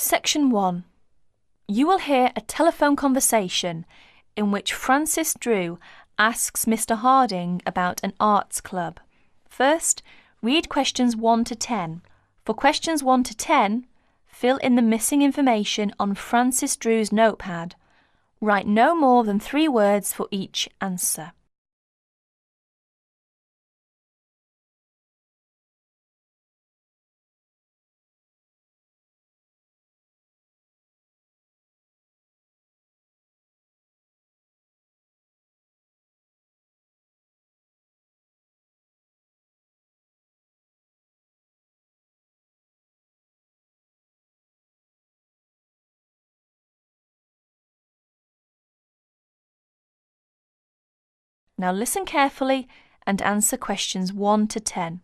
Section 1. You will hear a telephone conversation in which Francis Drew asks Mr. Harding about an arts club. First, read questions 1 to 10. For questions 1 to 10, fill in the missing information on Francis Drew's notepad. Write no more than 3 words for each answer. Now listen carefully and answer questions 1 to 10.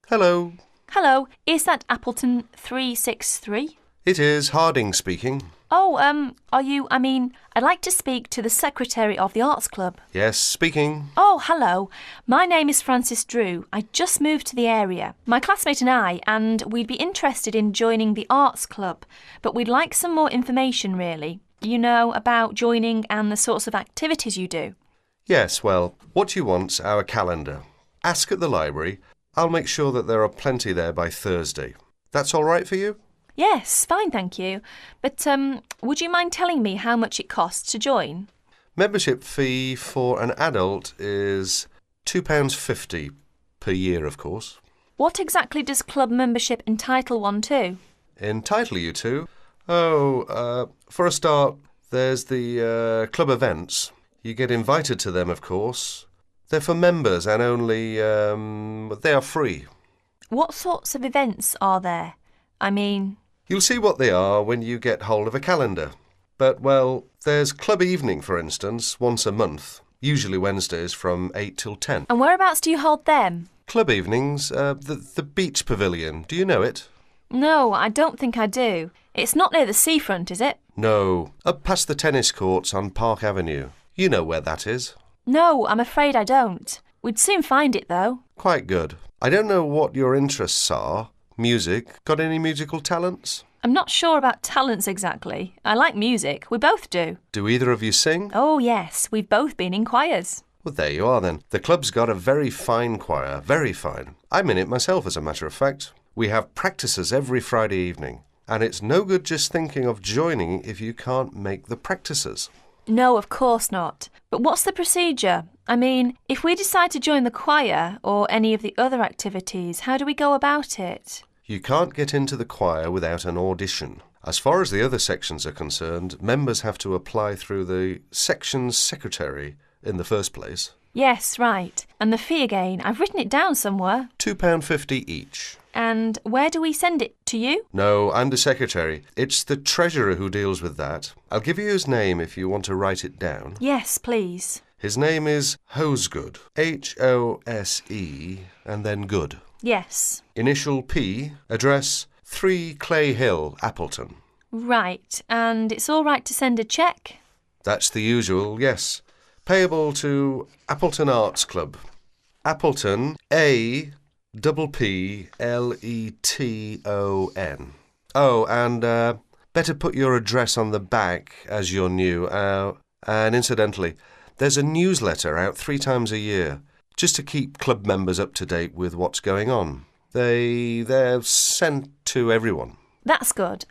Hello. Hello, is that Appleton 363? It is Harding speaking. Oh, I'd like to speak to the secretary of the arts club. Yes, speaking. Oh, hello. My name is Francis Drew. I just moved to the area. My classmate and we'd be interested in joining the arts club, but we'd like some more information, really. You know, about joining and the sorts of activities you do. Yes, well, what you want's our calendar. Ask at the library. I'll make sure that there are plenty there by Thursday. That's all right for you? Yes, fine, thank you. But would you mind telling me how much it costs to join? Membership fee for an adult is £2.50 per year, of course. What exactly does club membership entitle one to? Entitle you to? For a start, there's the club events. You get invited to them, of course. They're for members and only, they are free. What sorts of events are there? You'll see what they are when you get hold of a calendar. But, well, there's club evening, for instance, once a month, usually Wednesdays from 8 till 10. And whereabouts do you hold them? Club evenings, the beach pavilion. Do you know it? No, I don't think I do. It's not near the seafront, is it? No, up past the tennis courts on Park Avenue. You know where that is. No, I'm afraid I don't. We'd soon find it, though. Quite good. I don't know what your interests are. Music. Got any musical talents? I'm not sure about talents exactly. I like music. We both do. Do either of you sing? Oh, yes. We've both been in choirs. Well, there you are then. The club's got a very fine choir. Very fine. I'm in it myself, as a matter of fact. We have practices every Friday evening. And it's no good just thinking of joining if you can't make the practices. No, of course not. But what's the procedure? If we decide to join the choir or any of the other activities, how do we go about it? You can't get into the choir without an audition. As far as the other sections are concerned, members have to apply through the section's secretary in the first place. Yes, right. And the fee again, I've written it down somewhere. £2.50 each. And where do we send it? To you? No, I'm the secretary. It's the treasurer who deals with that. I'll give you his name if you want to write it down. Yes, please. His name is Hosegood. H-O-S-E and then Good. Yes. Initial P, address 3 Clay Hill, Appleton. Right, and it's all right to send a cheque? That's the usual, yes. Payable to Appleton Arts Club. Appleton, A-P-P-L-E-T-O-N. Oh, and better put your address on the back as you're new. And incidentally, there's a newsletter out 3 times a year, just to keep club members up to date with what's going on. They're sent to everyone. That's good.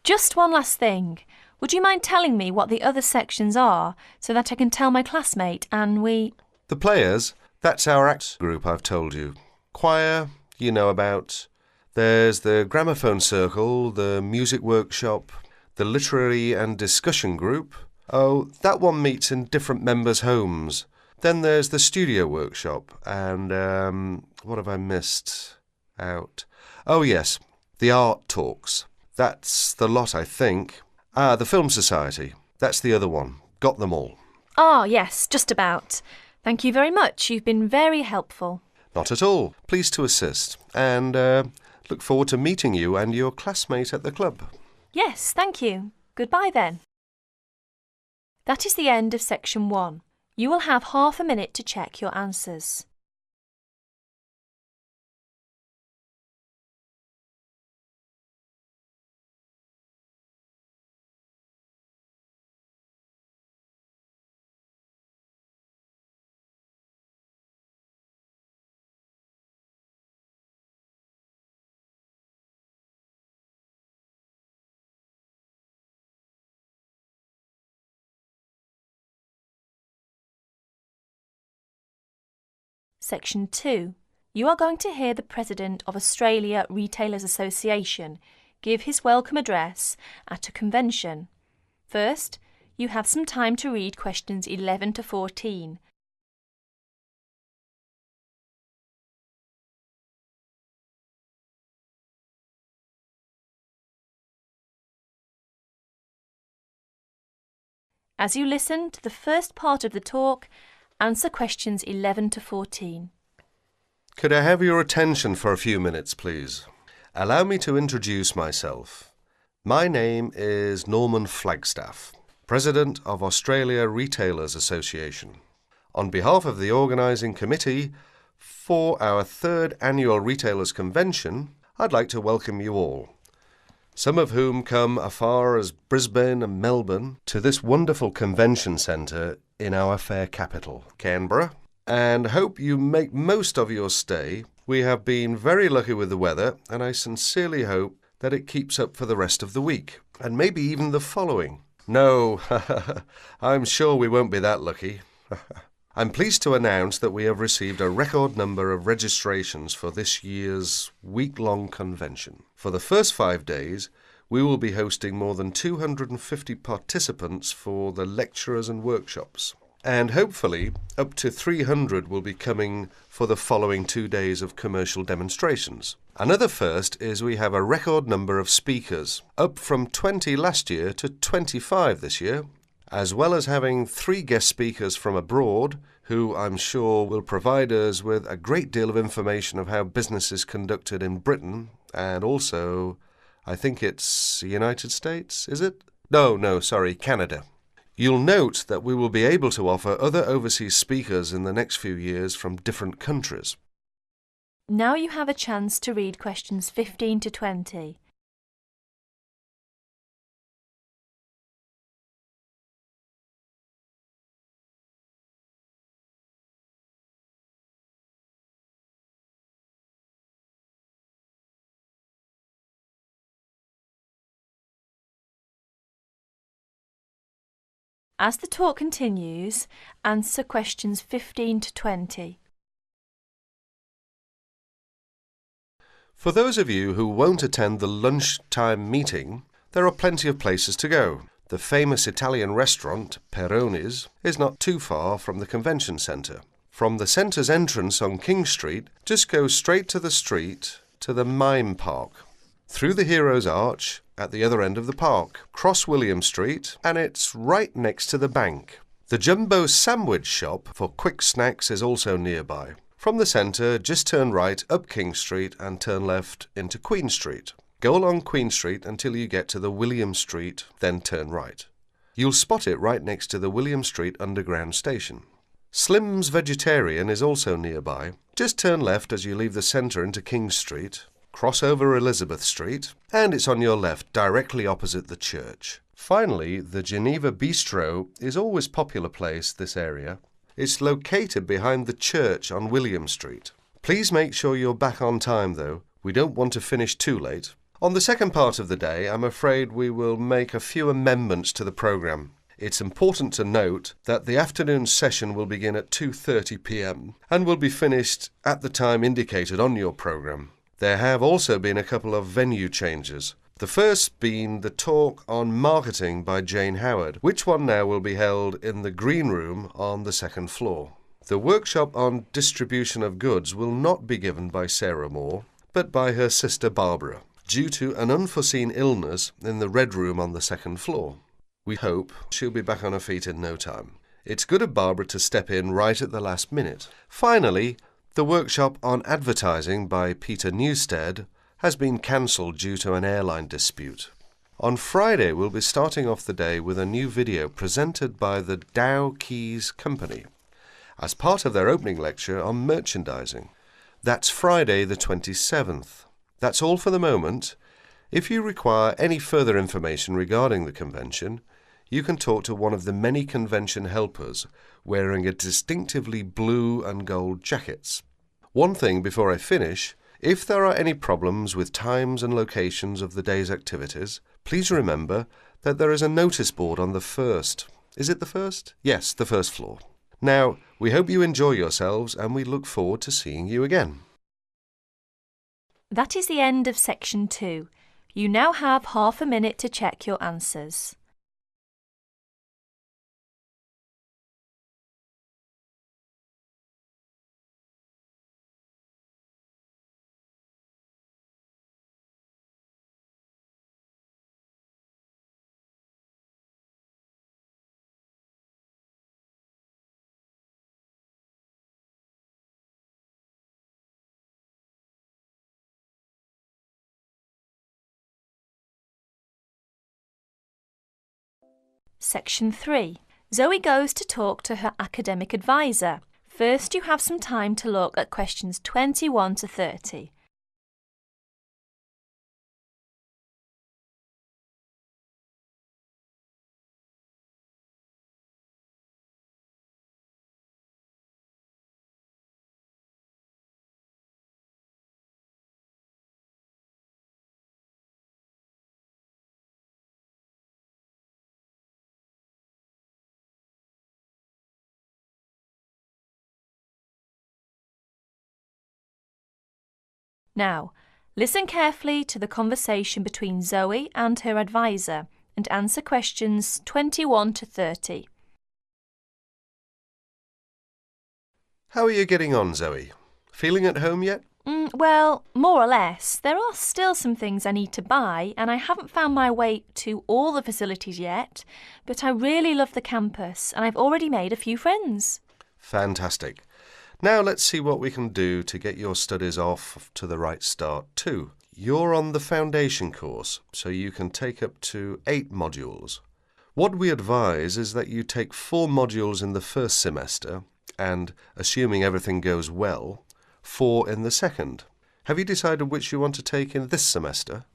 Just one last thing. Would you mind telling me what the other sections are so that I can tell my classmate and we... The players, that's our act group I've told you. Choir, you know about. There's the gramophone circle, the music workshop, the literary and discussion group. Oh, that one meets in different members' homes. Then there's the studio workshop and, what have I missed out? Oh, yes, the art talks. That's the lot, I think. The Film Society. That's the other one. Got them all. Ah, yes, just about. Thank you very much. You've been very helpful. Not at all. Pleased to assist. And look forward to meeting you and your classmate at the club. Yes, thank you. Goodbye then. That is the end of section 1. You will have half a minute to check your answers. Section 2. You are going to hear the President of Australia Retailers Association give his welcome address at a convention. First, you have some time to read questions 11 to 14. As you listen to the first part of the talk, answer questions 11 to 14. Could I have your attention for a few minutes, please? Allow me to introduce myself. My name is Norman Flagstaff, President of Australia Retailers Association. On behalf of the organising committee for our third annual Retailers Convention, I'd like to welcome you all, some of whom come as far as Brisbane and Melbourne, to this wonderful convention centre in our fair capital, Canberra, and hope you make most of your stay. We have been very lucky with the weather, and I sincerely hope that it keeps up for the rest of the week, and maybe even the following. No, I'm sure we won't be that lucky. I'm pleased to announce that we have received a record number of registrations for this year's week-long convention. For the first 5 days, we will be hosting more than 250 participants for the lecturers and workshops. And hopefully, up to 300 will be coming for the following 2 days of commercial demonstrations. Another first is we have a record number of speakers, up from 20 last year to 25 this year, as well as having 3 guest speakers from abroad, who I'm sure will provide us with a great deal of information of how business is conducted in Britain, and also, I think it's the United States, is it? No, sorry, Canada. You'll note that we will be able to offer other overseas speakers in the next few years from different countries. Now you have a chance to read questions 15 to 20. As the talk continues, answer questions 15 to 20. For those of you who won't attend the lunchtime meeting, there are plenty of places to go. The famous Italian restaurant, Peroni's, is not too far from the convention centre. From the centre's entrance on King Street, just go straight to the street to the Mime Park, through the Hero's Arch at the other end of the park, cross William Street, and it's right next to the bank. The Jumbo Sandwich Shop for quick snacks is also nearby. From the centre, just turn right up King Street and turn left into Queen Street. Go along Queen Street until you get to the William Street, then turn right. You'll spot it right next to the William Street Underground Station. Slim's Vegetarian is also nearby. Just turn left as you leave the centre into King Street, cross over Elizabeth Street, and it's on your left, directly opposite the church. Finally, the Geneva Bistro is always a popular place, this area. It's located behind the church on William Street. Please make sure you're back on time, though. We don't want to finish too late. On the second part of the day, I'm afraid we will make a few amendments to the programme. It's important to note that the afternoon session will begin at 2:30 p.m. and will be finished at the time indicated on your programme. There have also been a couple of venue changes. The first being the talk on marketing by Jane Howard, which one now will be held in the green room on the second floor. The workshop on distribution of goods will not be given by Sarah Moore, but by her sister Barbara, due to an unforeseen illness in the red room on the second floor. We hope she'll be back on her feet in no time. It's good of Barbara to step in right at the last minute. Finally, the workshop on advertising by Peter Newstead has been cancelled due to an airline dispute. On Friday, we'll be starting off the day with a new video presented by the Dow Keys Company as part of their opening lecture on merchandising. That's Friday the 27th. That's all for the moment. If you require any further information regarding the convention, you can talk to one of the many convention helpers wearing a distinctively blue and gold jackets. One thing before I finish, if there are any problems with times and locations of the day's activities, please remember that there is a notice board on the first. Is it the first? Yes, the first floor. Now, we hope you enjoy yourselves and we look forward to seeing you again. That is the end of section 2. You now have half a minute to check your answers. Section 3. Zoe goes to talk to her academic advisor. First, you have some time to look at questions 21 to 30. Now, listen carefully to the conversation between Zoe and her advisor and answer questions 21 to 30. How are you getting on, Zoe? Feeling at home yet? Well, more or less. There are still some things I need to buy, and I haven't found my way to all the facilities yet, but I really love the campus, and I've already made a few friends. Fantastic. Now let's see what we can do to get your studies off to the right start too. You're on the foundation course, so you can take up to 8 modules. What we advise is that you take 4 modules in the first semester and, assuming everything goes well, 4 in the second. Have you decided which you want to take in this semester?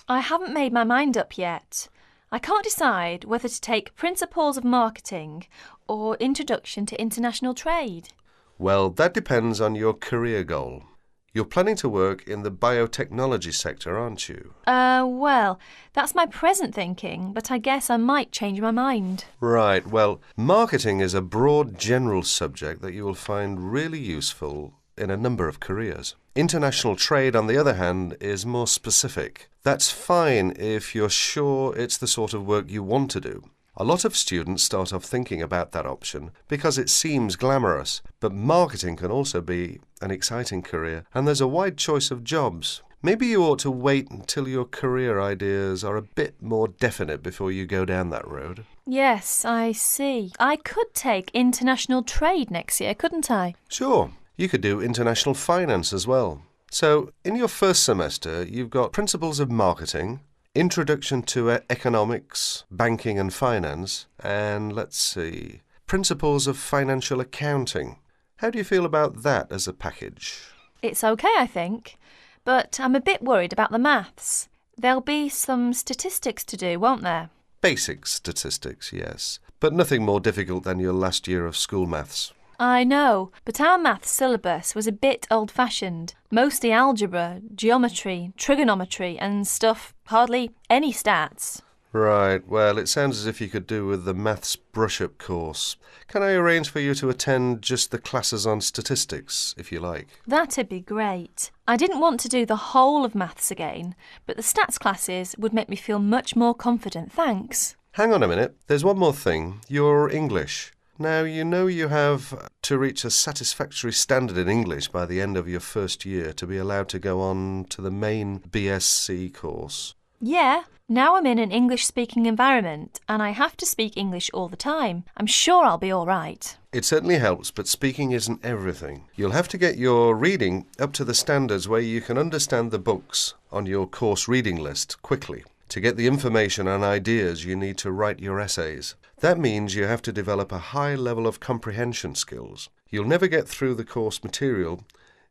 I haven't made my mind up yet. I can't decide whether to take Principles of Marketing or Introduction to International Trade. Well, that depends on your career goal. You're planning to work in the biotechnology sector, aren't you? Well, that's my present thinking, but I guess I might change my mind. Right, well, marketing is a broad general subject that you will find really useful in a number of careers. International trade, on the other hand, is more specific. That's fine if you're sure it's the sort of work you want to do. A lot of students start off thinking about that option because it seems glamorous, but marketing can also be an exciting career, and there's a wide choice of jobs. Maybe you ought to wait until your career ideas are a bit more definite before you go down that road. Yes, I see. I could take international trade next year, couldn't I? Sure, you could do international finance as well. So, in your first semester, you've got Principles of Marketing, Introduction to Economics, Banking and Finance, and let's see, Principles of Financial Accounting. How do you feel about that as a package? It's okay, I think, but I'm a bit worried about the maths. There'll be some statistics to do, won't there? Basic statistics, yes, but nothing more difficult than your last year of school maths. I know, but our maths syllabus was a bit old-fashioned. Mostly algebra, geometry, trigonometry and stuff, hardly any stats. Right, well, it sounds as if you could do with the maths brush-up course. Can I arrange for you to attend just the classes on statistics, if you like? That'd be great. I didn't want to do the whole of maths again, but the stats classes would make me feel much more confident, thanks. Hang on a minute, there's one more thing. Your English. Now, you know you have to reach a satisfactory standard in English by the end of your first year to be allowed to go on to the main BSc course. Yeah, now I'm in an English-speaking environment and I have to speak English all the time. I'm sure I'll be all right. It certainly helps, but speaking isn't everything. You'll have to get your reading up to the standards where you can understand the books on your course reading list quickly. To get the information and ideas you need to write your essays. That means you have to develop a high level of comprehension skills. You'll never get through the course material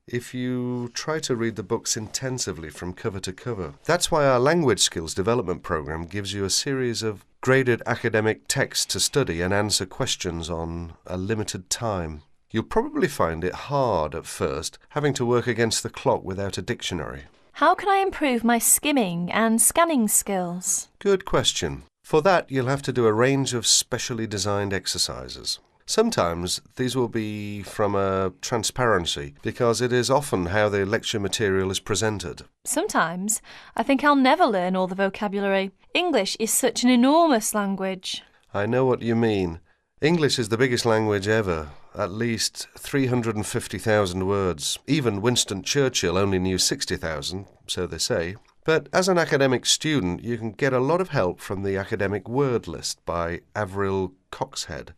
if you try to read the books intensively from cover to cover. That's why our language skills development program gives you a series of graded academic texts to study and answer questions on a limited time. You'll probably find it hard at first, having to work against the clock without a dictionary. How can I improve my skimming and scanning skills? Good question. For that, you'll have to do a range of specially designed exercises. Sometimes these will be from a transparency, because it is often how the lecture material is presented. Sometimes I think I'll never learn all the vocabulary. English is such an enormous language. I know what you mean. English is the biggest language ever, at least 350,000 words. Even Winston Churchill only knew 60,000, so they say. But as an academic student, you can get a lot of help from the academic word list by Avril Coxhead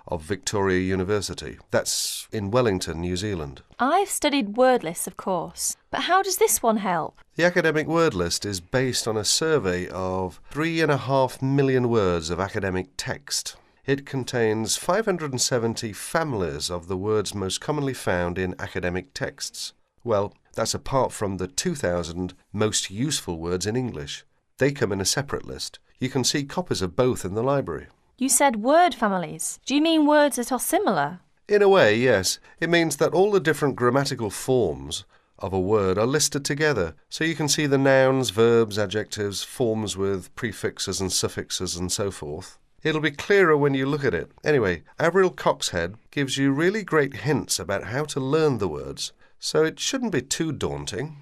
of Victoria University. That's in Wellington, New Zealand. I've studied word lists, of course, but how does this one help? The academic word list is based on a survey of 3.5 million words of academic text. It contains 570 families of the words most commonly found in academic texts. Well, that's apart from the 2,000 most useful words in English. They come in a separate list. You can see copies of both in the library. You said word families. Do you mean words that are similar? In a way, yes. It means that all the different grammatical forms of a word are listed together, so you can see the nouns, verbs, adjectives, forms with prefixes and suffixes and so forth. It'll be clearer when you look at it. Anyway, Avril Coxhead gives you really great hints about how to learn the words, so it shouldn't be too daunting.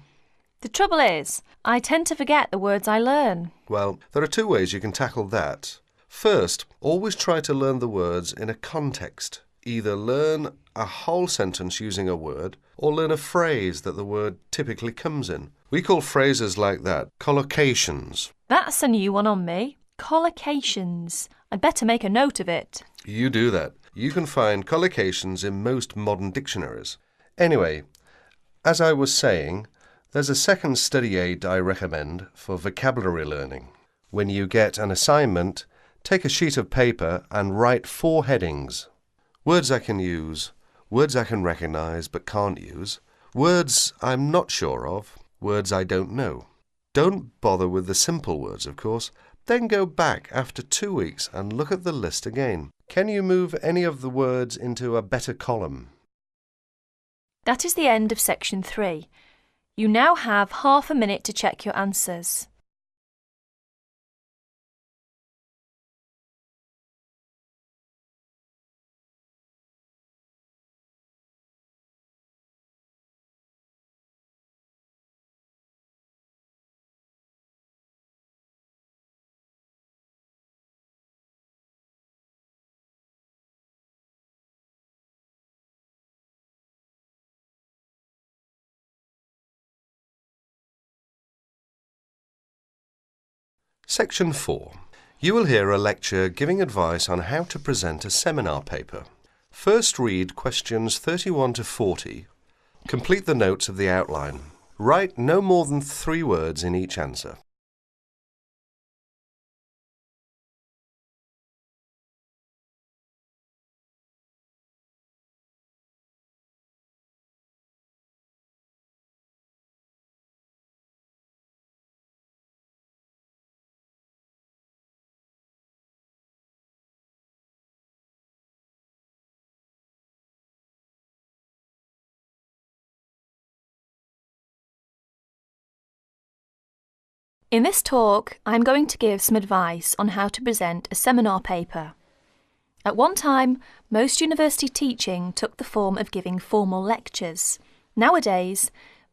The trouble is, I tend to forget the words I learn. Well, there are two ways you can tackle that. First, always try to learn the words in a context. Either learn a whole sentence using a word, or learn a phrase that the word typically comes in. We call phrases like that collocations. That's a new one on me. Collocations. I'd better make a note of it. You do that. You can find collocations in most modern dictionaries. Anyway, as I was saying, there's a second study aid I recommend for vocabulary learning. When you get an assignment, take a sheet of paper and write 4 headings. Words I can use, words I can recognise but can't use, words I'm not sure of, words I don't know. Don't bother with the simple words, of course. Then go back after 2 weeks and look at the list again. Can you move any of the words into a better column? That is the end of section 3. You now have half a minute to check your answers. Section 4. You will hear a lecture giving advice on how to present a seminar paper. First read questions 31 to 40. Complete the notes of the outline. Write no more than 3 words in each answer. In this talk, I'm going to give some advice on how to present a seminar paper. At one time, most university teaching took the form of giving formal lectures. Nowadays,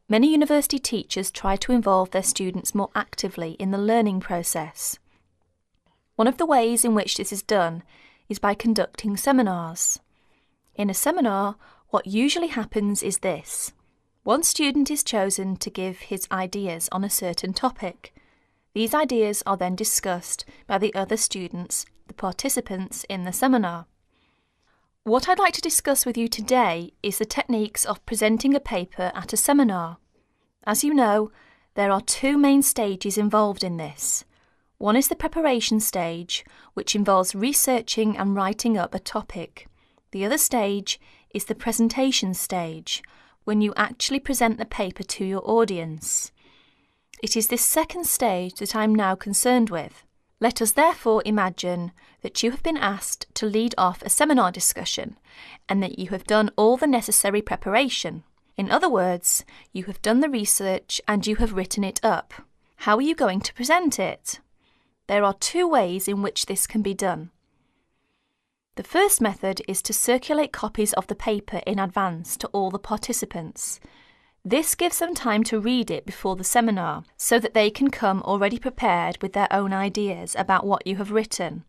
many university teachers try to involve their students more actively in the learning process. One of the ways in which this is done is by conducting seminars. In a seminar, what usually happens is this. One student is chosen to give his ideas on a certain topic. These ideas are then discussed by the other students, the participants in the seminar. What I'd like to discuss with you today is the techniques of presenting a paper at a seminar. As you know, there are 2 main stages involved in this. One is the preparation stage, which involves researching and writing up a topic. The other stage is the presentation stage, when you actually present the paper to your audience. It is this second stage that I'm now concerned with. Let us therefore imagine that you have been asked to lead off a seminar discussion and that you have done all the necessary preparation. In other words, you have done the research and you have written it up. How are you going to present it? There are 2 ways in which this can be done. The first method is to circulate copies of the paper in advance to all the participants. This gives them time to read it before the seminar, so that they can come already prepared with their own ideas about what you have written.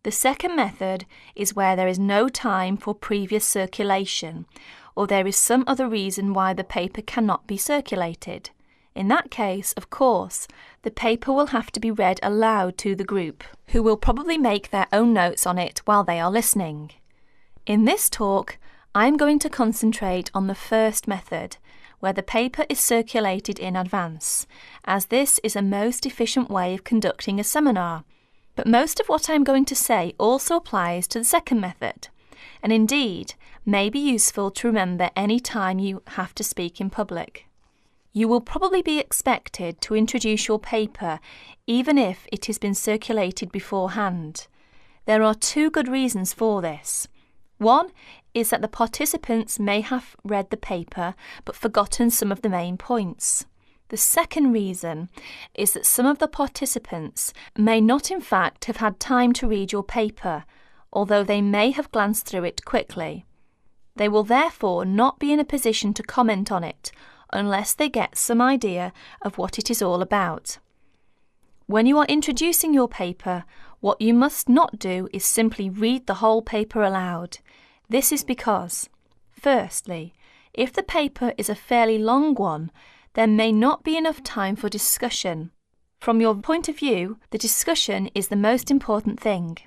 The second method is where there is no time for previous circulation, or there is some other reason why the paper cannot be circulated. In that case, of course, the paper will have to be read aloud to the group, who will probably make their own notes on it while they are listening. In this talk, I am going to concentrate on the first method, where the paper is circulated in advance, as this is a most efficient way of conducting a seminar. But most of what I am going to say also applies to the second method, and indeed may be useful to remember any time you have to speak in public. You will probably be expected to introduce your paper even if it has been circulated beforehand. There are two good reasons for this. One is that the participants may have read the paper but forgotten some of the main points. The second reason is that some of the participants may not in fact have had time to read your paper, although they may have glanced through it quickly. They will therefore not be in a position to comment on it unless they get some idea of what it is all about. When you are introducing your paper, what you must not do is simply read the whole paper aloud. This is because, firstly, if the paper is a fairly long one, there may not be enough time for discussion. From your point of view, the discussion is the most important thing.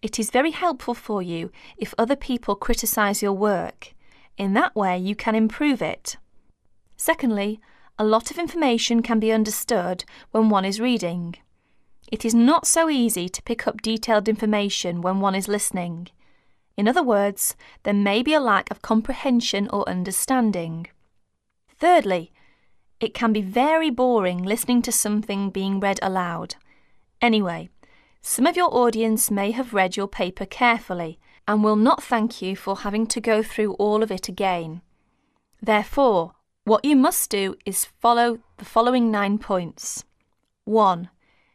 It is very helpful for you if other people criticise your work. In that way, you can improve it. Secondly, a lot of information can be understood when one is reading. It is not so easy to pick up detailed information when one is listening. In other words, there may be a lack of comprehension or understanding. Thirdly, it can be very boring listening to something being read aloud. Anyway, some of your audience may have read your paper carefully and will not thank you for having to go through all of it again. Therefore, what you must do is follow the following 9 points. 1.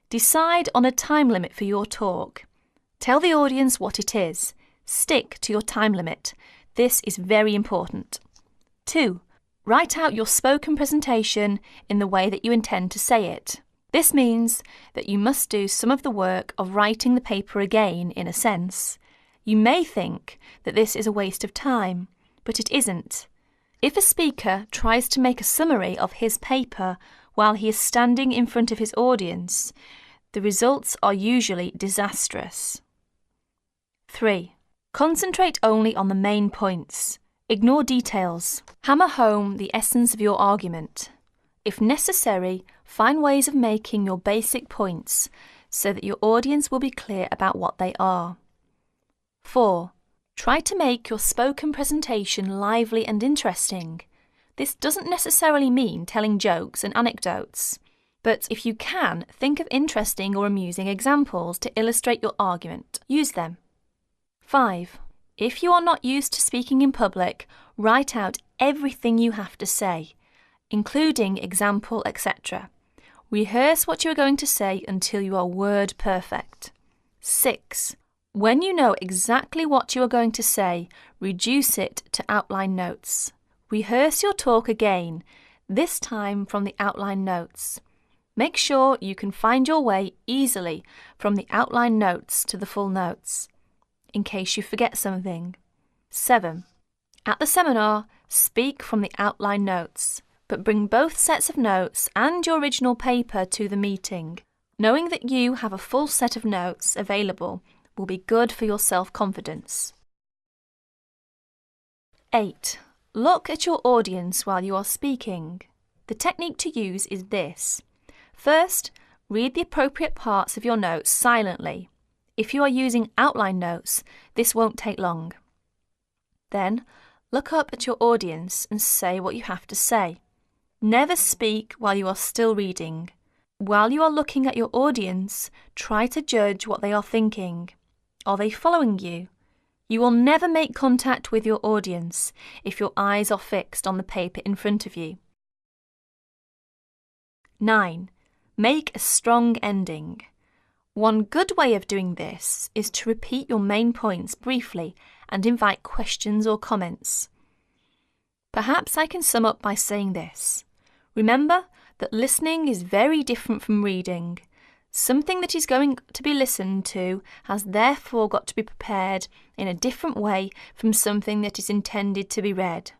Decide on a time limit for your talk. Tell the audience what it is. Stick to your time limit. This is very important. 2. Write out your spoken presentation in the way that you intend to say it. This means that you must do some of the work of writing the paper again, in a sense. You may think that this is a waste of time, but it isn't. If a speaker tries to make a summary of his paper while he is standing in front of his audience, the results are usually disastrous. 3. Concentrate only on the main points. Ignore details. Hammer home the essence of your argument. If necessary, find ways of making your basic points so that your audience will be clear about what they are. 4. Try to make your spoken presentation lively and interesting. This doesn't necessarily mean telling jokes and anecdotes, but if you can, think of interesting or amusing examples to illustrate your argument. Use them. 5. If you are not used to speaking in public, write out everything you have to say, including example, etc. Rehearse what you are going to say until you are word perfect. 6. When you know exactly what you are going to say, reduce it to outline notes. Rehearse your talk again, this time from the outline notes. Make sure you can find your way easily from the outline notes to the full notes, in case you forget something. 7. At the seminar, speak from the outline notes, but bring both sets of notes and your original paper to the meeting. Knowing that you have a full set of notes available will be good for your self-confidence. 8. Look at your audience while you are speaking. The technique to use is this. First, read the appropriate parts of your notes silently. If you are using outline notes, this won't take long. Then, look up at your audience and say what you have to say. Never speak while you are still reading. While you are looking at your audience, try to judge what they are thinking. Are they following you? You will never make contact with your audience if your eyes are fixed on the paper in front of you. 9. Make a strong ending. One good way of doing this is to repeat your main points briefly and invite questions or comments. Perhaps I can sum up by saying this. Remember that listening is very different from reading. Something that is going to be listened to has therefore got to be prepared in a different way from something that is intended to be read.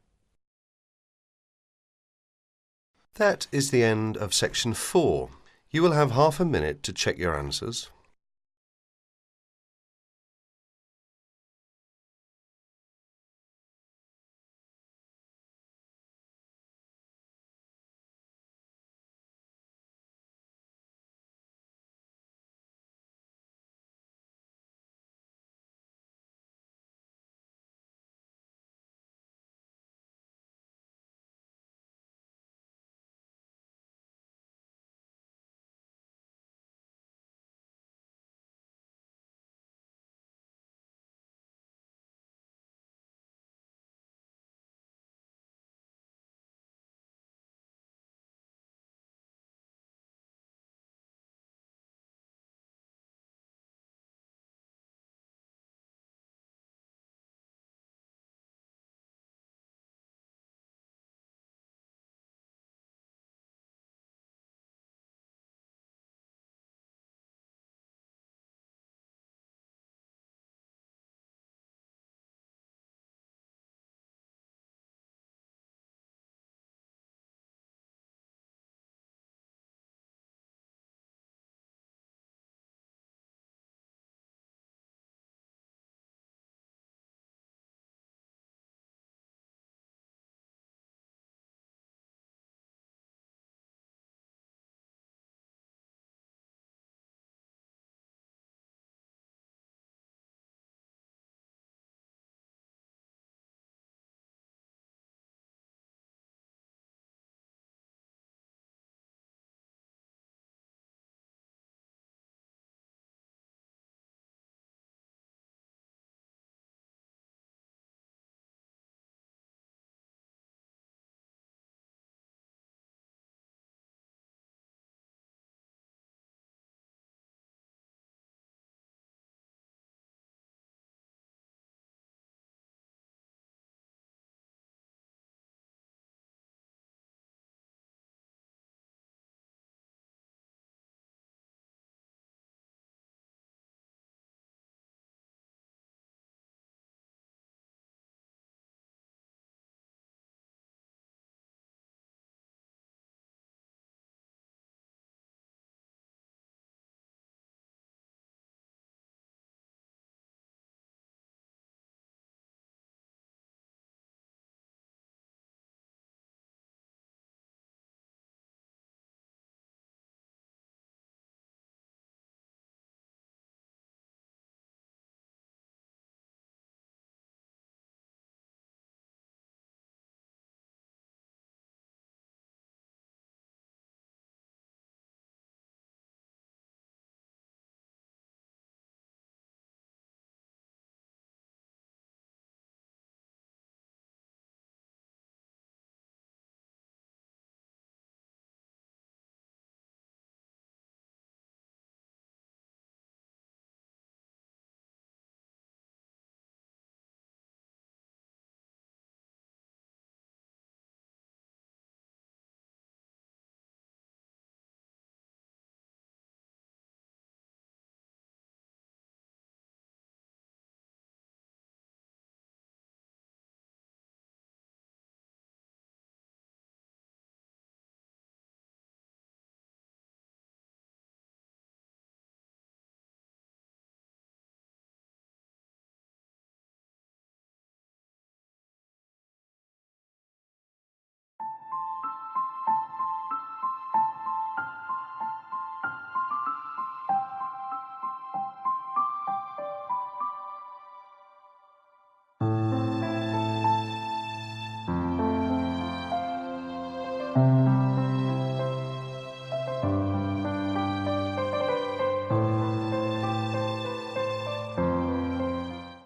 That is the end of section 4. You will have half a minute to check your answers.